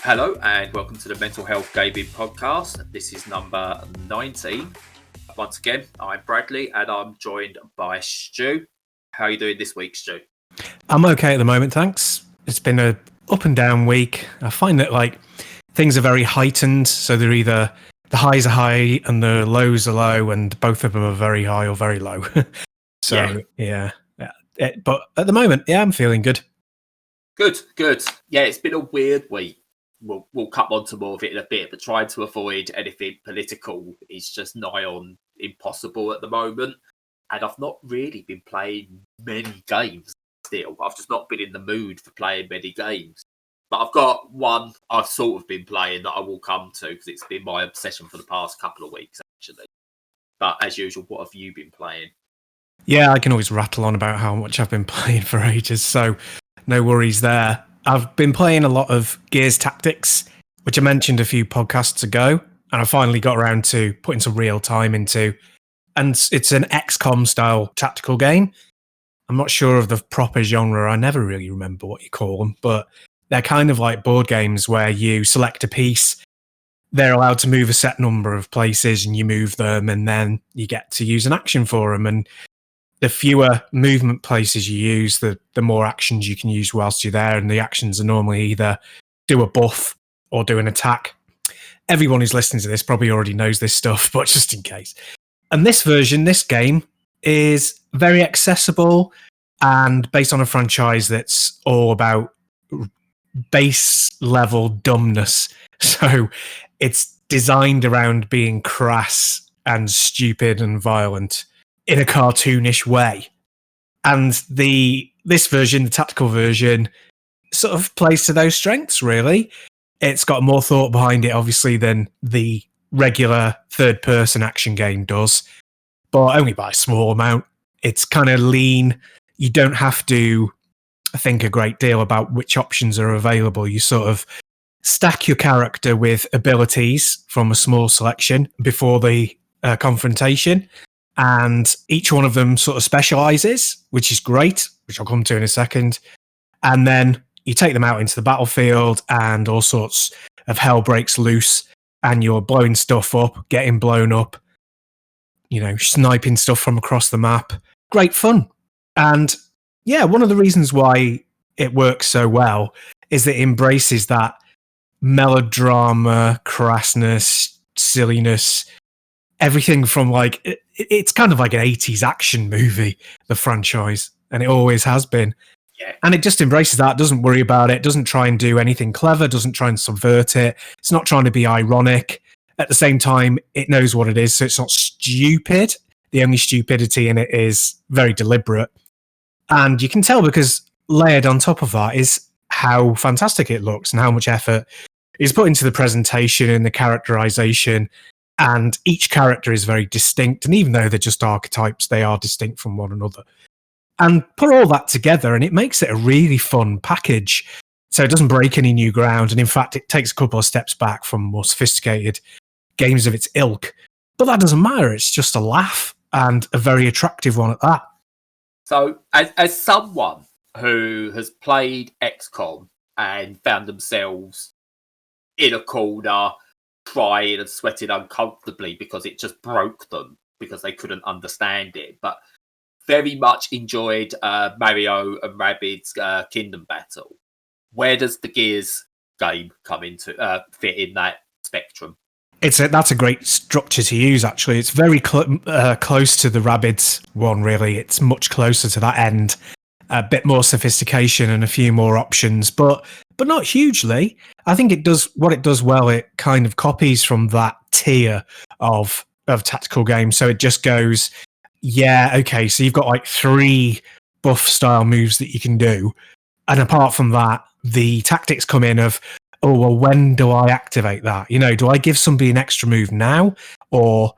Hello and welcome to the Mental Health Gaming Podcast. This is number 19. Once again, I'm Bradley and I'm joined by Stu. How are you doing this week, Stu? I'm okay at the moment, thanks. It's been a up and down week. I find that things are very heightened, so they're either the highs are high and the lows are low, and both of them are very high or very low. Yeah. But at the moment, I'm feeling good. Good. Yeah, it's been a weird week. We'll come on to more of it in a bit, but trying to avoid anything political is just nigh on impossible at the moment. And I've not really been playing many games still. I've just not been in the mood for playing many games. But I've got one I've sort of been playing that I will come to because it's been my obsession for the past couple of weeks, actually. But as usual, what have you been playing? Yeah, I can always rattle on about how much I've been playing for ages, so no worries there. I've been playing a lot of Gears Tactics, which I mentioned a few podcasts ago, and I finally got around to putting some real time into. And it's an XCOM style tactical game. I'm not sure of the proper genre. I never really remember what you call them, but they're kind of like board games where you select a piece. They're allowed to move a set number of places and you move them, and then you get to use an action for them. And the fewer movement places you use, the more actions you can use whilst you're there. And the actions are normally either do a buff or do an attack. Everyone who's listening to this probably already knows this stuff, but just in case. And this game is very accessible and based on a franchise that's all about base level dumbness. So it's designed around being crass and stupid and violent in a cartoonish way. And this version, the tactical version, sort of plays to those strengths, really. It's got more thought behind it, obviously, than the regular third-person action game does, but only by a small amount. It's kind of lean. You don't have to think a great deal about which options are available. You sort of stack your character with abilities from a small selection before the confrontation, and each one of them sort of specializes, which is great, which I'll come to in a second. And then you take them out into the battlefield and all sorts of hell breaks loose, and you're blowing stuff up, getting blown up, sniping stuff from across the map. Great fun. And yeah, one of the reasons why it works so well is that it embraces that melodrama, crassness, silliness, everything from it's kind of like an 80s action movie, the franchise, and it always has been. Yeah. And it just embraces that, doesn't worry about it, doesn't try and do anything clever, doesn't try and subvert it. It's not trying to be ironic. At the same time, it knows what it is, so it's not stupid. The only stupidity in it is very deliberate. And you can tell because layered on top of that is how fantastic it looks and how much effort is put into the presentation and the characterization. And each character is very distinct. And even though they're just archetypes, they are distinct from one another. And put all that together, and it makes it a really fun package. So it doesn't break any new ground. And in fact, it takes a couple of steps back from more sophisticated games of its ilk. But that doesn't matter. It's just a laugh, and a very attractive one at that. So as someone who has played XCOM and found themselves in a corner, crying and sweating uncomfortably because it just broke them because they couldn't understand it, but very much enjoyed Mario and Rabbids Kingdom Battle. Where does the Gears game come into fit in that spectrum? That's a great structure to use, actually. It's very close to the Rabbids one, really. It's much closer to that end. A bit more sophistication and a few more options, but not hugely. I think it does what it does well. It kind of copies from that tier of tactical games. So it just goes, yeah, okay, so you've got 3 buff style moves that you can do. And apart from that, the tactics come in of, oh, well, when do I activate that? Do I give somebody an extra move now? Or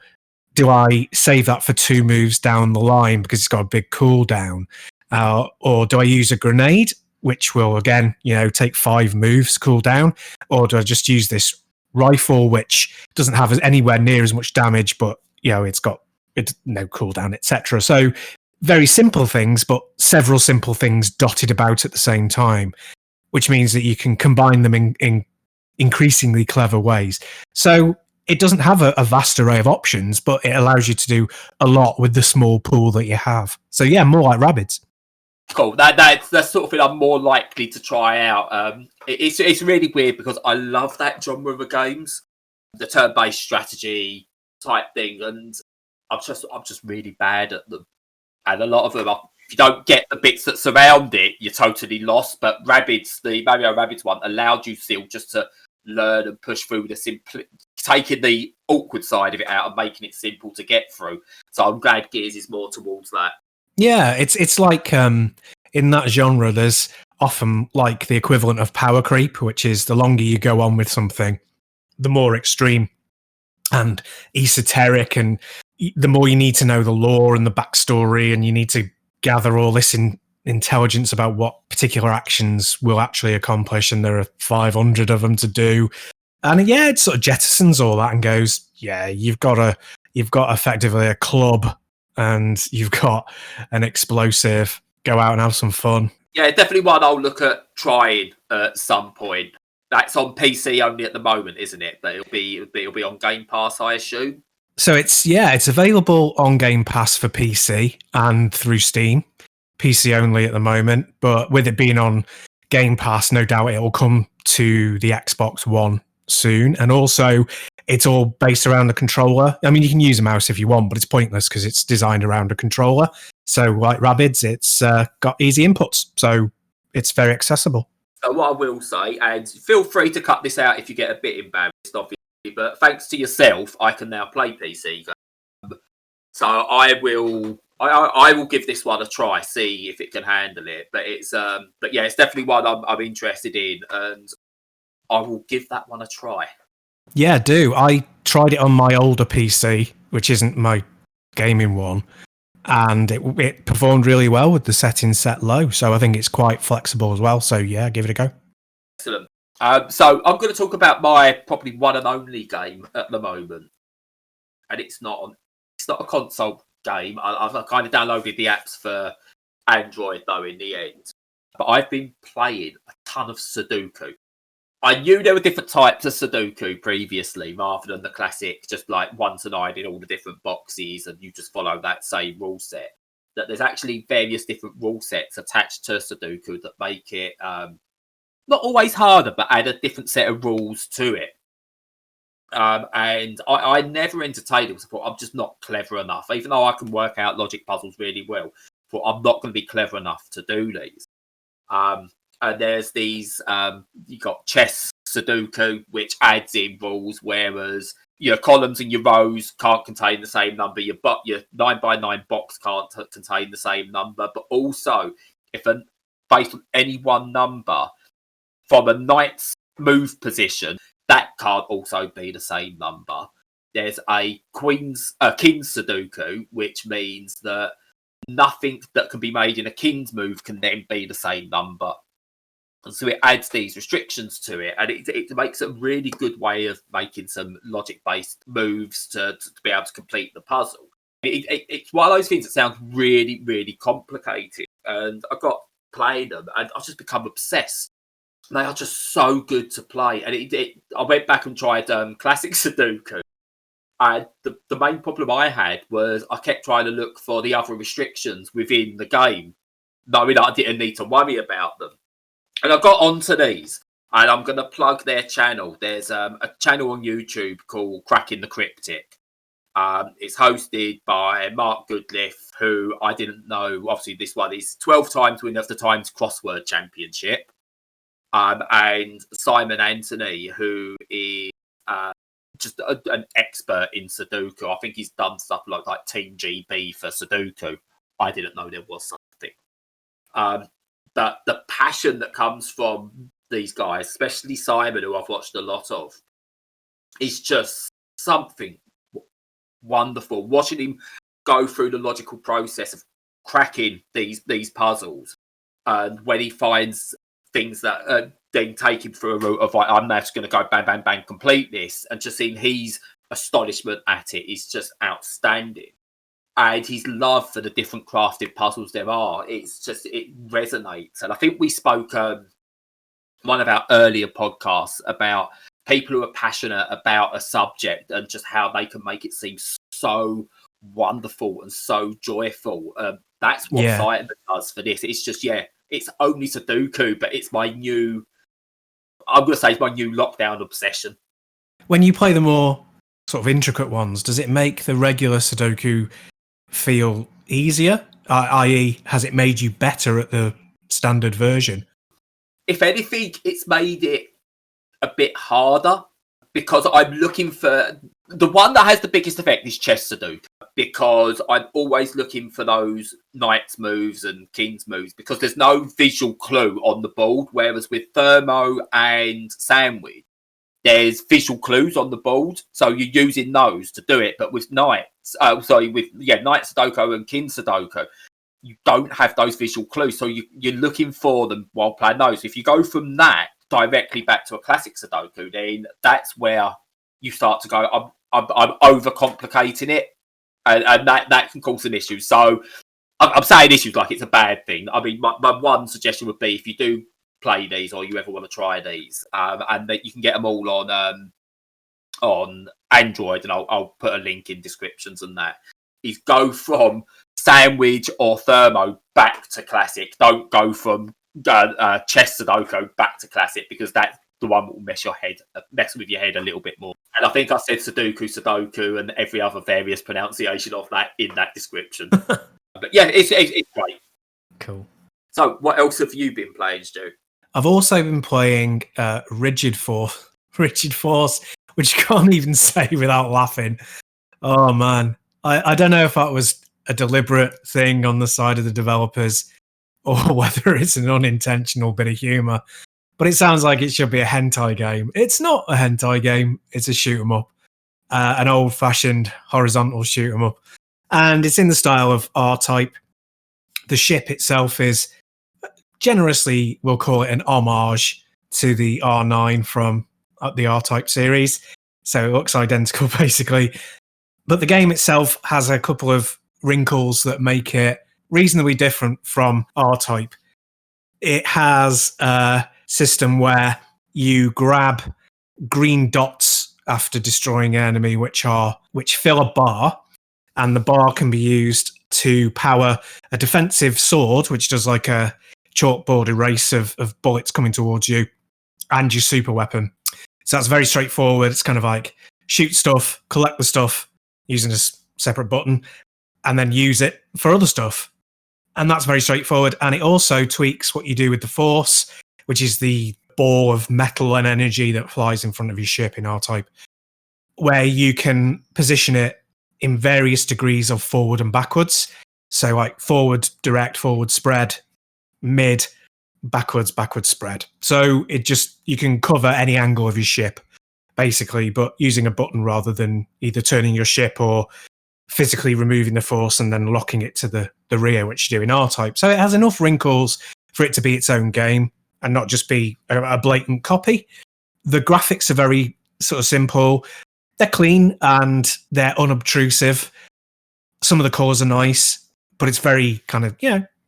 do I save that for 2 moves down the line because it's got a big cooldown? Or do I use a grenade, which will, again, take 5 moves cooldown? Or do I just use this rifle, which doesn't have anywhere near as much damage, but, it's got no cooldown, etc. So very simple things, but several simple things dotted about at the same time, which means that you can combine them in increasingly clever ways. So it doesn't have a vast array of options, but it allows you to do a lot with the small pool that you have. So yeah, more like Rabbids. Cool. That's the sort of thing I'm more likely to try out. It's really weird because I love that genre of games, the turn-based strategy type thing, and I'm just really bad at them. And a lot of them, if you don't get the bits that surround it, you're totally lost. But Rabbids, the Mario Rabbids one, allowed you still just to learn and push through taking the awkward side of it out and making it simple to get through. So I'm glad Gears is more towards that. Yeah, it's like in that genre, there's often like the equivalent of power creep, which is the longer you go on with something, the more extreme and esoteric, and the more you need to know the lore and the backstory, and you need to gather all this intelligence about what particular actions will actually accomplish, and there are 500 of them to do. And yeah, it sort of jettisons all that and goes, yeah, you've got effectively a club, and you've got an explosive. Go out and have some fun. Yeah, definitely one I'll look at trying at some point. That's on PC only at the moment, isn't it? But it'll be on Game Pass, I assume. So it's available on Game Pass for PC and through Steam. PC only at the moment, but with it being on Game Pass, no doubt it will come to the Xbox One soon. And also, it's all based around the controller. I mean, you can use a mouse if you want, but it's pointless because it's designed around a controller. So, like Rabbids, it's got easy inputs, so it's very accessible. So what I will say, and feel free to cut this out if you get a bit embarrassed, obviously, but thanks to yourself, I can now play PC. So I will give this one a try, see if it can handle it. But it's definitely one I'm interested in, and I will give that one a try. Yeah, do. I tried it on my older PC, which isn't my gaming one, and it performed really well with the settings set low. So I think it's quite flexible as well. So yeah, give it a go. Excellent. So I'm going to talk about my probably one and only game at the moment, and it's not a console game. I've kind of downloaded the apps for Android though in the end, but I've been playing a ton of Sudoku. I knew there were different types of Sudoku previously, rather than the classic, just like 1 to 9 in all the different boxes, and you just follow that same rule set. That there's actually various different rule sets attached to Sudoku that make it not always harder, but add a different set of rules to it. And I never entertained it because I thought I'm just not clever enough, even though I can work out logic puzzles really well. I thought I'm not going to be clever enough to do these. And there's these, you got chess Sudoku, which adds in rules, whereas your columns and your rows can't contain the same number. Your 9x9 box can't contain the same number. But also, based on any one number from a knight's move position, that can't also be the same number. There's a king's Sudoku, which means that nothing that can be made in a king's move can then be the same number. And so it adds these restrictions to it, and it makes a really good way of making some logic-based moves to be able to complete the puzzle. It's one of those things that sounds really, really complicated, and I got playing them, and I've just become obsessed. They are just so good to play, and I went back and tried classic Sudoku, and the main problem I had was I kept trying to look for the other restrictions within the game, knowing that I didn't need to worry about them. And I got onto these, and I'm going to plug their channel. There's a channel on YouTube called Cracking the Cryptic. It's hosted by Mark Goodliffe, who I didn't know. Obviously, this one is 12 times winner of the Times Crossword Championship. And Simon Anthony, who is just an expert in Sudoku. I think he's done stuff like Team GB for Sudoku. I didn't know there was something. But the passion that comes from these guys, especially Simon, who I've watched a lot of, is just something wonderful. Watching him go through the logical process of cracking these puzzles, and when he finds things that then take him through a route of like, I'm now just going to go bang, bang, bang, complete this, and just seeing his astonishment at it is just outstanding. And his love for the different crafted puzzles there are, it resonates. And I think we spoke one of our earlier podcasts about people who are passionate about a subject and just how they can make it seem so wonderful and so joyful. That's what Cyberman does for this. It's just, it's only Sudoku, but it's my new, I'm going to say it's my new lockdown obsession. When you play the more sort of intricate ones, does it make the regular Sudoku feel easier? I.e., has it made you better at the standard version? If anything, it's made it a bit harder, because I'm looking for the one that has the biggest effect is chess Sudoku, because I'm always looking for those knight's moves and king's moves, because there's no visual clue on the board, whereas with Thermo and Sandwich, there's visual clues on the board, so you're using those to do it. But with Knight Sudoku and King Sudoku, you don't have those visual clues, so you're looking for them while playing those. If you go from that directly back to a classic Sudoku, then that's where you start to go, I'm overcomplicating it, and that can cause some issues. So I'm saying issues like it's a bad thing. I mean, my one suggestion would be, if you do play these or you ever want to try these, and that you can get them all on Android, and I'll put a link in descriptions and that, is go from Sandwich or Thermo back to classic. Don't go from chess Sudoku back to classic, because that's the one that will mess with your head a little bit more. And I think I said Sudoku and every other various pronunciation of that in that description. But yeah, it's great. Cool. So what else have you been playing, Stu? I've also been playing Rigid Force, which you can't even say without laughing. Oh man, I don't know if that was a deliberate thing on the side of the developers or whether it's an unintentional bit of humour, but it sounds like it should be a hentai game. It's not a hentai game, it's a shoot 'em up, an old-fashioned horizontal shoot 'em up, and it's in the style of R-Type. The ship itself is, generously, we'll call it an homage to the R9 from the R-Type series, so it looks identical basically. But the game itself has a couple of wrinkles that make it reasonably different from R-Type. It has a system where you grab green dots after destroying an enemy, which fill a bar, and the bar can be used to power a defensive sword, which does like a chalkboard erase of bullets coming towards you, and your super weapon. So that's very straightforward. It's kind of like shoot stuff, collect the stuff using a separate button, and then use it for other stuff. And that's very straightforward. And it also tweaks what you do with the Force, which is the ball of metal and energy that flies in front of your ship in R-Type, where you can position it in various degrees of forward and backwards. So like forward direct, forward spread, mid, backwards spread. So you can cover any angle of your ship, basically, but using a button rather than either turning your ship or physically removing the Force and then locking it to the rear, which you do in R-Type. So it has enough wrinkles for it to be its own game and not just be a blatant copy. The graphics are very sort of simple. They're clean and they're unobtrusive. Some of the colours are nice, but it's very kind of,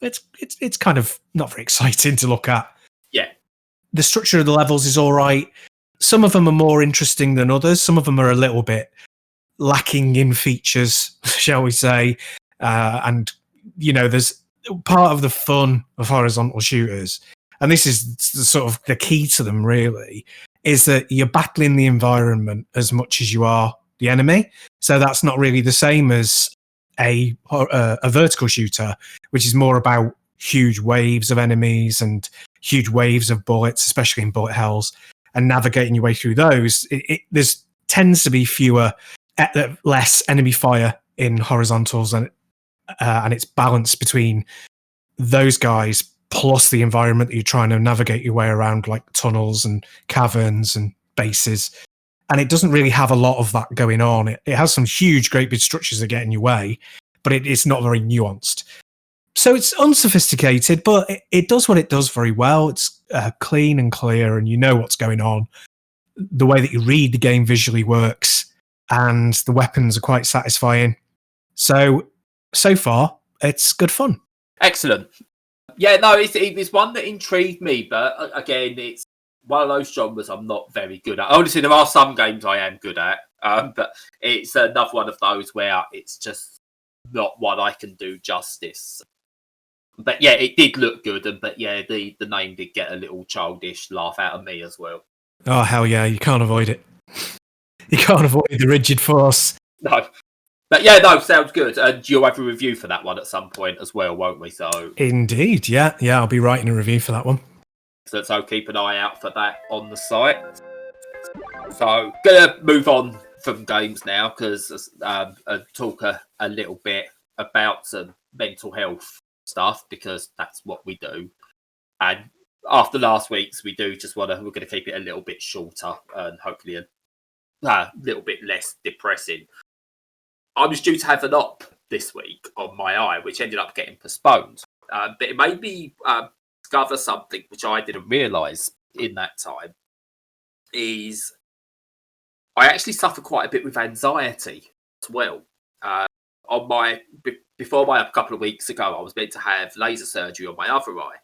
it's kind of not very exciting to look at. Yeah. The structure of the levels is all right. Some of them are more interesting than others. Some of them are a little bit lacking in features, shall we say. And, there's part of the fun of horizontal shooters, and this is sort of the key to them really, is that you're battling the environment as much as you are the enemy. So that's not really the same as a vertical shooter, which is more about huge waves of enemies and huge waves of bullets, especially in bullet hells, and navigating your way through those. There's tends to be less enemy fire in horizontals, and it's balanced between those guys plus the environment that you're trying to navigate your way around, like tunnels and caverns and bases. And it doesn't really have a lot of that going on. It has some huge, great big structures that get in your way, but it's not very nuanced. So it's unsophisticated, but it does what it does very well. It's clean and clear, and you know what's going on. The way that you read the game visually works, and the weapons are quite satisfying. So far, it's good fun. Excellent. Yeah, no, it's one that intrigued me, but again, one of those genres I'm not very good at. Obviously, there are some games I am good at, but it's another one of those where it's just not one I can do justice. But yeah, it did look good, but yeah, the name did get a little childish laugh out of me as well. Oh, hell yeah, you can't avoid it. You can't avoid the rigid force. No. But yeah, no, sounds good. And you'll have a review for that one at some point as well, won't we? So Indeed, yeah, I'll be writing a review for that one. So keep an eye out for that on the site. So gonna move on from games now because talk a little bit about some mental health stuff because that's what we do. And after last week's, we're going to keep it a little bit shorter and hopefully a little bit less depressing. I was due to have an op this week on my eye, which ended up getting postponed. But it made me discover something which I didn't realise in that time. Is I actually suffer quite a bit with anxiety as well. Before my a couple of weeks ago, I was meant to have laser surgery on my other eye.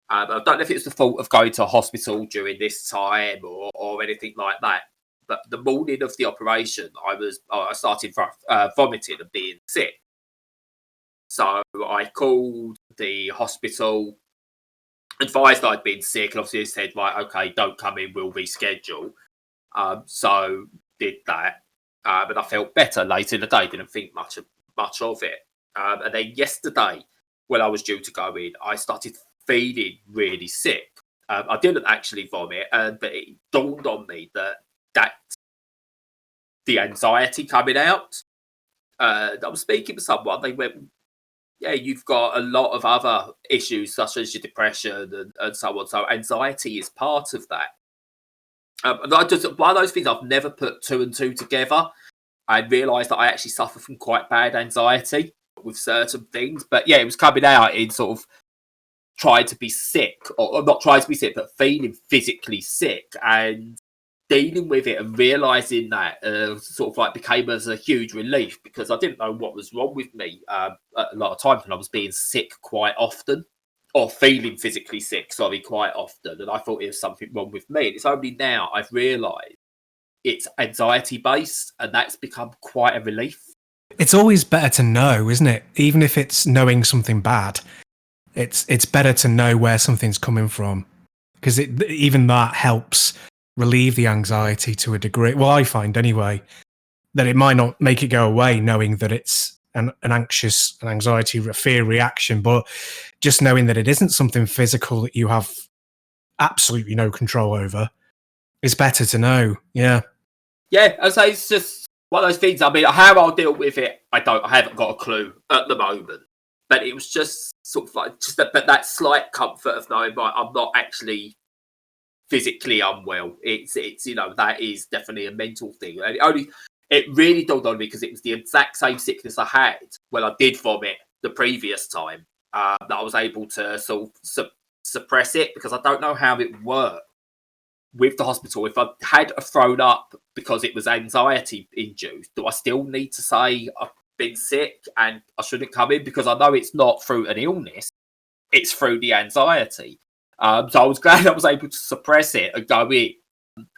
I don't know if it was the fault of going to a hospital during this time or anything like that. But the morning of the operation, I started vomiting and being sick. So I called the hospital, advised I'd been sick, and obviously they said, right, okay, don't come in, we'll reschedule. So did that, but I felt better later in the day. Didn't think much of it. And then yesterday, when I was due to go in, I started feeling really sick. I didn't actually vomit, but it dawned on me that the anxiety coming out. I was speaking to someone. They went, "Yeah, you've got a lot of other issues such as your depression and so on. So anxiety is part of that." And one of those things I've never put two and two together. I realised that I actually suffer from quite bad anxiety with certain things. But yeah, it was coming out in sort of trying to be sick, or not trying to be sick, but feeling physically sick and dealing with it and realising that sort of like became as a huge relief because I didn't know what was wrong with me a lot of times when I was being sick quite often. Or feeling physically sick, quite often. And I thought it was something wrong with me. And it's only now I've realised it's anxiety-based, and that's become quite a relief. It's always better to know, isn't it? Even if it's knowing something bad, it's better to know where something's coming from. Because even that helps relieve the anxiety to a degree. Well, I find anyway, that it might not make it go away knowing that it's an anxiety, fear reaction, but just knowing that it isn't something physical that you have absolutely no control over, it's better to know. Yeah. Yeah, I say it's just one of those things. I mean, how I'll deal with it, I haven't got a clue at the moment. But it was just sort of like but that slight comfort of knowing, right, I'm not actually physically unwell. It's that is definitely a mental thing. And it really dawned on me because it was the exact same sickness I had when I did vomit the previous time that I was able to sort of suppress it because I don't know how it worked with the hospital. If I had thrown up because it was anxiety induced, do I still need to say I've been sick and I shouldn't come in? Because I know it's not through an illness, it's through the anxiety. So I was glad I was able to suppress it and go in.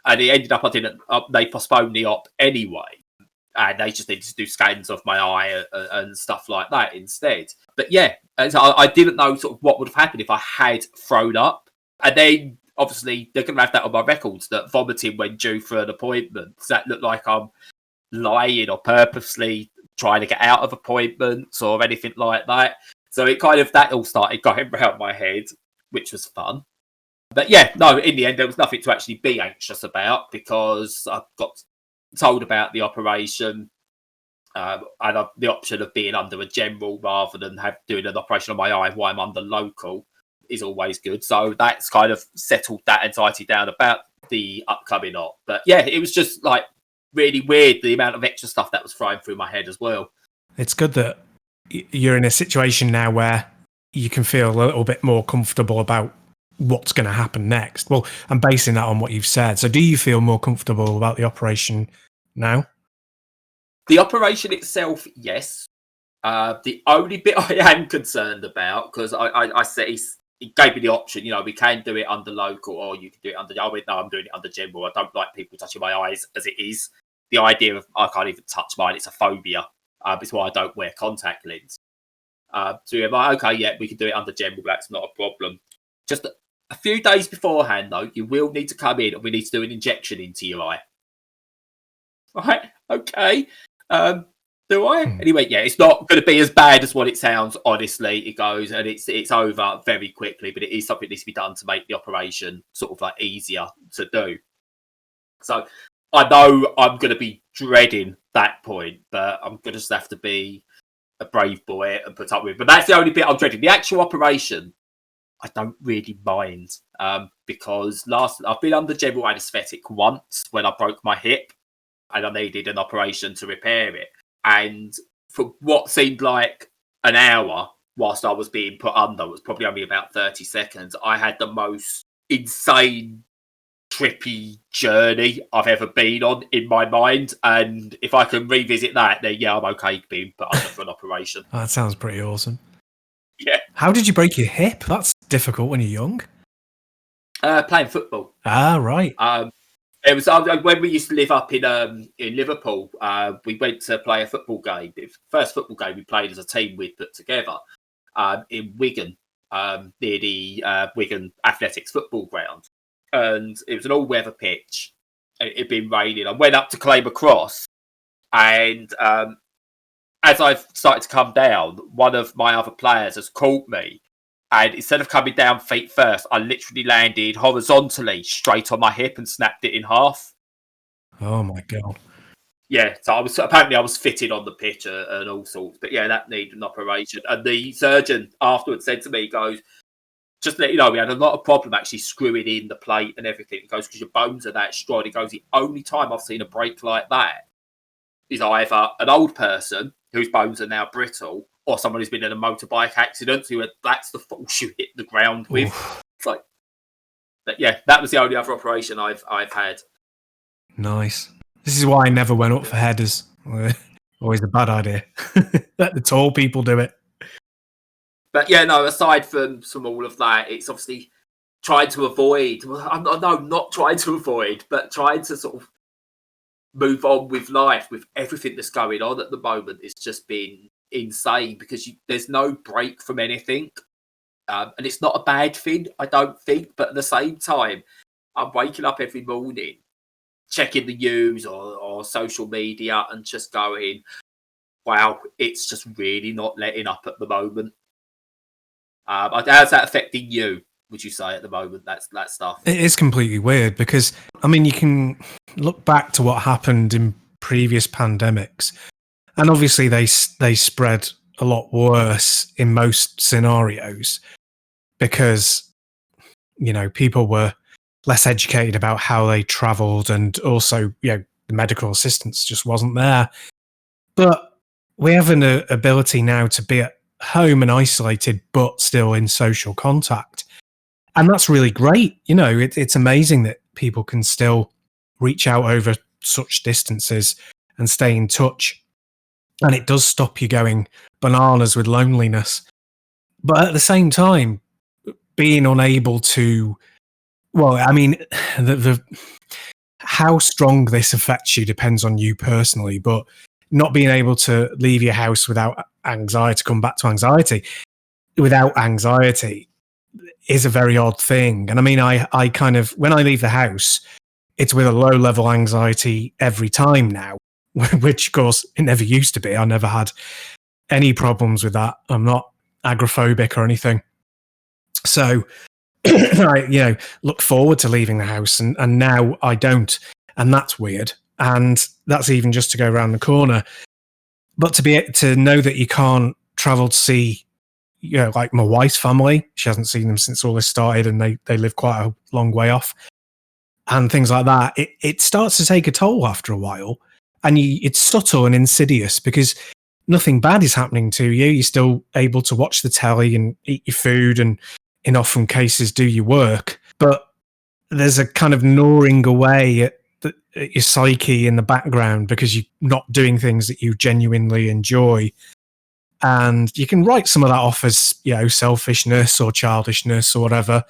And it ended up they postponed the op anyway. And they just needed to do scans of my eye and stuff like that instead. But yeah, so I didn't know sort of what would have happened if I had thrown up. And then obviously they're going to have that on my records that vomiting when due for an appointment. Does that look like I'm lying or purposely trying to get out of appointments or anything like that? So it that all started going around my head, which was fun. But yeah, no, in the end, there was nothing to actually be anxious about because I got told about the operation and the option of being under a general rather than doing an operation on my eye while I'm under local is always good. So that's kind of settled that anxiety down about the upcoming op. But yeah, it was just like really weird, the amount of extra stuff that was flying through my head as well. It's good that you're in a situation now where you can feel a little bit more comfortable about what's going to happen next. Well, I'm basing that on what you've said. So do you feel more comfortable about the operation now? The operation itself, yes. The only bit I am concerned about, because I say it gave me the option, we can do it under local or you can do it under, I went, no, I'm doing it under general. I don't like people touching my eyes as it is. The idea of I can't even touch mine, it's a phobia. It's why I don't wear contact lens. So you're like, okay, yeah, we can do it under general, that's not a problem. Just a few days beforehand, though, you will need to come in and we need to do an injection into your eye. Right, okay. Do I? Anyway, yeah, it's not going to be as bad as what it sounds, honestly. It goes and it's over very quickly, but it is something that needs to be done to make the operation sort of like easier to do. So I know I'm going to be dreading that point, but I'm going to just have to be a brave boy and put up with it. But that's the only bit I'm dreading. The actual operation, I don't really mind because I've been under general anaesthetic once when I broke my hip and I needed an operation to repair it. And for what seemed like an hour whilst I was being put under, it was probably only about 30 seconds, I had the most insane, trippy journey I've ever been on in my mind. And if I can revisit that, then yeah, I'm okay being put under for an operation. Oh, that sounds pretty awesome. Yeah. How did you break your hip? That's difficult when you're young. Playing football. Ah, right. It was when we used to live up in Liverpool. We went to play a football game. The first football game we played as a team we'd put together in Wigan, near the Wigan Athletics football ground, and it was an all-weather pitch. It'd been raining. I went up to claim a cross, and as I started to come down, one of my other players has caught me. And instead of coming down feet first, I literally landed horizontally straight on my hip and snapped it in half. Oh my God. Yeah, so I was fitted on the pitch and all sorts. But yeah, that needed an operation. And the surgeon afterwards said to me, he goes, just to let you know, we had a lot of problem actually screwing in the plate and everything. He goes, because your bones are that strong. He goes, the only time I've seen a break like that is either an old person whose bones are now brittle, or someone who's been in a motorbike accident, that's the force you hit the ground with. Oof. It's like, but yeah, that was the only other operation I've had. Nice. This is why I never went up for headers. Always a bad idea. Let the tall people do it. But yeah, no, aside from all of that, it's obviously trying to avoid, not trying to avoid, but trying to sort of move on with life, with everything that's going on at the moment. It's just been insane because there's no break from anything, and it's not a bad thing, I don't think, but at the same time I'm waking up every morning checking the news or social media and just going, wow, it's just really not letting up at the moment. How's that affecting you, would you say, at the moment, that stuff? It is completely weird because I mean, you can look back to what happened in previous pandemics. And obviously they spread a lot worse in most scenarios because, people were less educated about how they travelled, and also, the medical assistance just wasn't there. But we have an ability now to be at home and isolated, but still in social contact. And that's really great. It's amazing that people can still reach out over such distances and stay in touch. And it does stop you going bananas with loneliness. But at the same time, being unable to, how strong this affects you depends on you personally, but not being able to leave your house without anxiety, to come back to anxiety, without anxiety is a very odd thing. And I mean, I kind of, when I leave the house, it's with a low level anxiety every time now. Which, of course, it never used to be. I never had any problems with that. I'm not agoraphobic or anything. So I, look forward to leaving the house, and now I don't. And that's weird. And that's even just to go around the corner. But to know that you can't travel to see, like my wife's family, she hasn't seen them since all this started, and they live quite a long way off, and things like that, it starts to take a toll after a while. And it's subtle and insidious because nothing bad is happening to you. You're still able to watch the telly and eat your food and, in often cases, do your work. But there's a kind of gnawing away at your psyche in the background because you're not doing things that you genuinely enjoy. And you can write some of that off as, selfishness or childishness or whatever,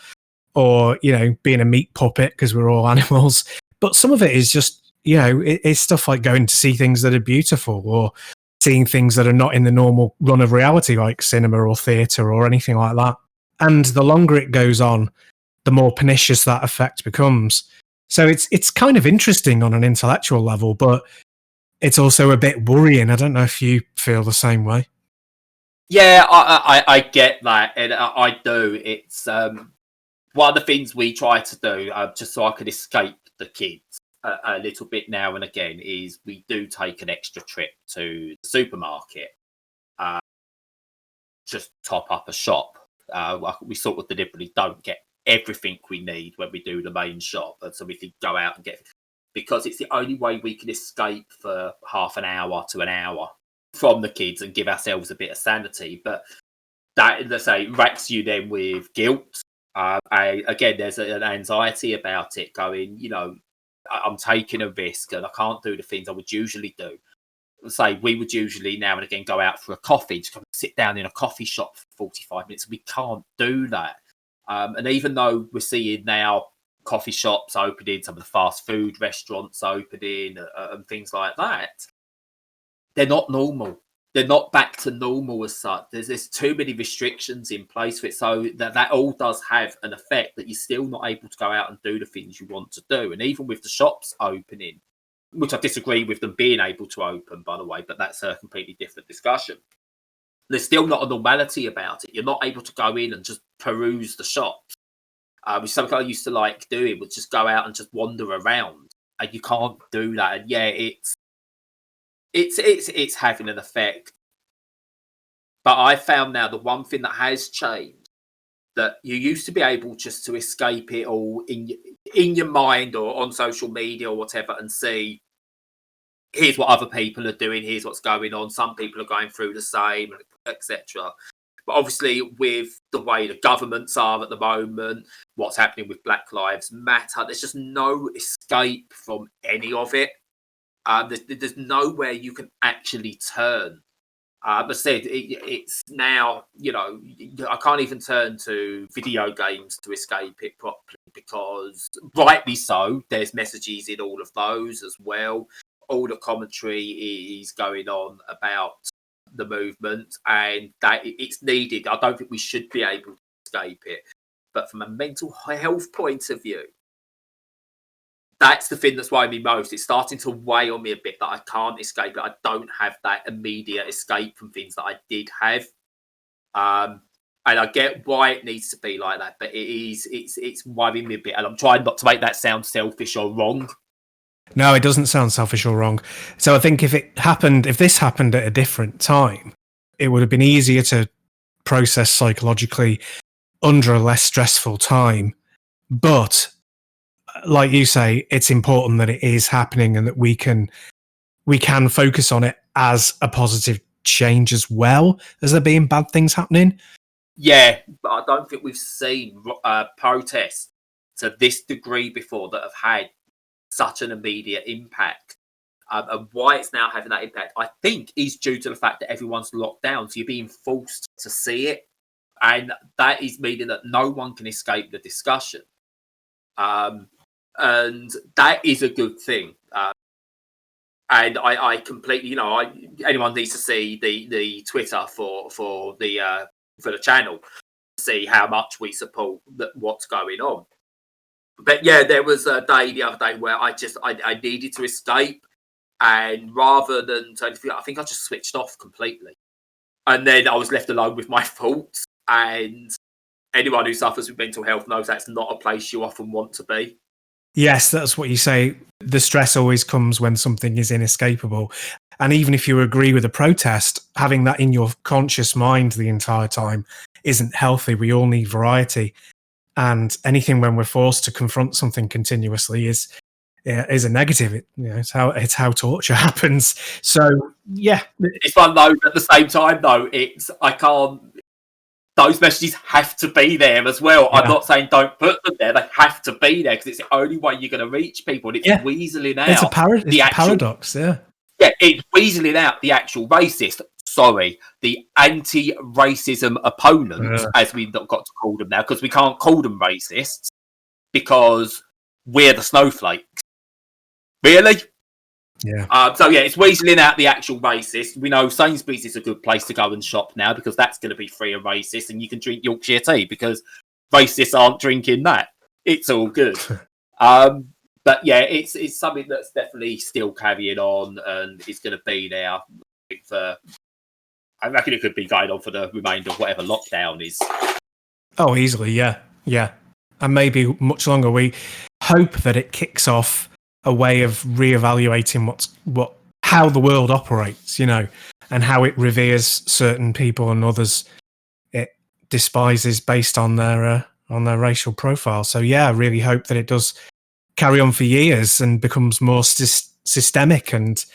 or, being a meat puppet because we're all animals. But some of it is just, it's stuff like going to see things that are beautiful or seeing things that are not in the normal run of reality, like cinema or theatre or anything like that. And the longer it goes on, the more pernicious that effect becomes. So it's kind of interesting on an intellectual level, but it's also a bit worrying. I don't know if you feel the same way. Yeah, I get that, and I do. It's one of the things we try to do, just so I could escape the kids a little bit now and again, is we do take an extra trip to the supermarket, just top up a shop. We sort of deliberately don't get everything we need when we do the main shop, and so we can go out and get, because it's the only way we can escape for half an hour to an hour from the kids and give ourselves a bit of sanity. But that, let's say, racks you then with guilt. Again, there's an anxiety about it, going, I'm taking a risk and I can't do the things I would usually do. Say, we would usually now and again go out for a coffee, to come and sit down in a coffee shop for 45 minutes. We can't do that. And even though we're seeing now coffee shops opening, some of the fast food restaurants opening, and things like that, they're not normal. They're not back to normal as such. There's too many restrictions in place for it, so that all does have an effect that you're still not able to go out and do the things you want to do. And even with the shops opening, which I disagree with them being able to open, by the way, but that's a completely different discussion. There's still not a normality about it. You're not able to go in and just peruse the shops, which is something I used to like doing, was just go out and just wander around, and you can't do that. And yeah, it's having an effect. But I found now the one thing that has changed, that you used to be able just to escape it all in your mind or on social media or whatever, and see, here's what other people are doing, here's what's going on, some people are going through the same, etc. But obviously, with the way the governments are at the moment, what's happening with Black Lives Matter, there's just no escape from any of it. There's nowhere you can actually turn. I said, it's now, I can't even turn to video games to escape it properly, because rightly so, there's messages in all of those as well. All the commentary is going on about the movement, and that it's needed. I don't think we should be able to escape it. But from a mental health point of view, that's the thing that's worrying me most. It's starting to weigh on me a bit that I can't escape it. I don't have that immediate escape from things that I did have. And I get why it needs to be like that, but it's worrying me a bit. And I'm trying not to make that sound selfish or wrong. No, it doesn't sound selfish or wrong. So I think if this happened at a different time, it would have been easier to process psychologically under a less stressful time. But like you say, it's important that it is happening and that we can focus on it as a positive change as well as there being bad things happening. Yeah, but I don't think we've seen protests to this degree before that have had such an immediate impact. And why it's now having that impact, I think, is due to the fact that everyone's locked down, so you're being forced to see it. And that is meaning that no one can escape the discussion. And that is a good thing. And I completely, anyone needs to see the Twitter for the channel to see how much we support what's going on. But yeah, there was a day the other day where I needed to escape, and rather than I think I just switched off completely, and then I was left alone with my thoughts. And anyone who suffers with mental health knows that's not a place you often want to be. Yes, that's what you say. The stress always comes when something is inescapable. And even if you agree with a protest, having that in your conscious mind the entire time isn't healthy. We all need variety. And anything when we're forced to confront something continuously is a negative. It's how torture happens. So, yeah. It's fun, though, at the same time, though, those messages have to be there as well. Yeah. I'm not saying don't put them there. They have to be there because it's the only way you're going to reach people. And it's weaseling out. It's a paradox, yeah. Yeah, it's weaseling out the actual racist. the anti-racism opponent, as we've not got to call them now, because we can't call them racists because we're the snowflakes. Really? Yeah. So yeah, it's weaseling out the actual racist. We know Sainsbury's is a good place to go and shop now because that's going to be free of racists, and you can drink Yorkshire tea because racists aren't drinking that. It's all good. But yeah, it's something that's definitely still carrying on and is going to be there for. I reckon it could be going on for the remainder of whatever lockdown is. Oh, easily, yeah. And maybe much longer. We hope that it kicks off a way of reevaluating how the world operates, and how it reveres certain people and others it despises based on their racial profile. So yeah, I really hope that it does carry on for years and becomes more systemic and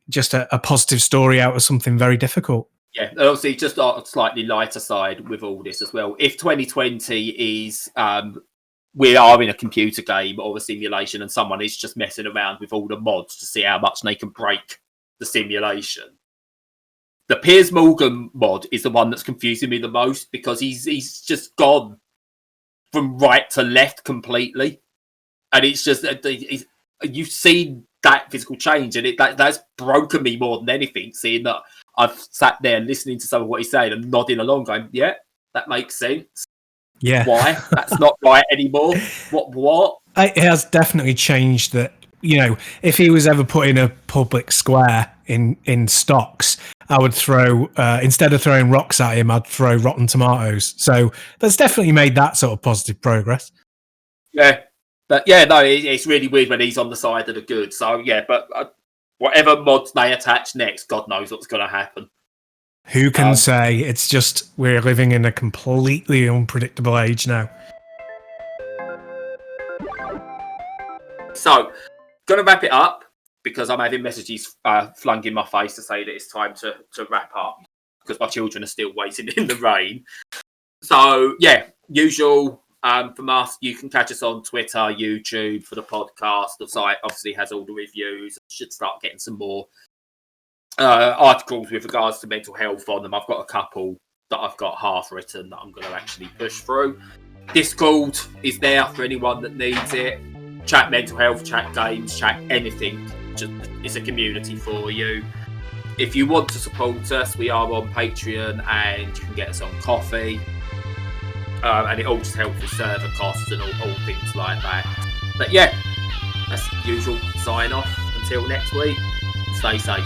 just a positive story out of something very difficult. Yeah, and obviously just on a slightly lighter side with all this as well. If 2020 is we are in a computer game or a simulation and someone is just messing around with all the mods to see how much they can break the simulation, the Piers Morgan mod is the one that's confusing me the most because he's just gone from right to left completely. And it's just, you've seen that physical change, and that's broken me more than anything, seeing that I've sat there listening to some of what he's saying and nodding along, going, yeah, that makes sense. Yeah. Why? That's not right anymore. What? It has definitely changed that, if he was ever put in a public square in stocks, I would throw, instead of throwing rocks at him, I'd throw rotten tomatoes. So that's definitely made that sort of positive progress. Yeah. But yeah, no, it's really weird when he's on the side of the good. So yeah, but whatever mods they attach next, God knows what's going to happen. Who can say? It's just we're living in a completely unpredictable age now. So, going to wrap it up because I'm having messages flung in my face to say that it's time to wrap up because my children are still waiting in the rain. So yeah, usual. From us, you can catch us on Twitter, YouTube for the podcast. The site obviously has all the reviews. Should start getting some more articles with regards to mental health on them. I've got a couple that I've got half written that I'm going to actually push through. Discord is there for anyone that needs it. Chat mental health, chat games, chat anything. It's a community for you. If you want to support us, we are on Patreon and you can get us on Coffee. And it all just helps with server costs and all things like that. But yeah, that's the usual sign off. Until next week, stay safe.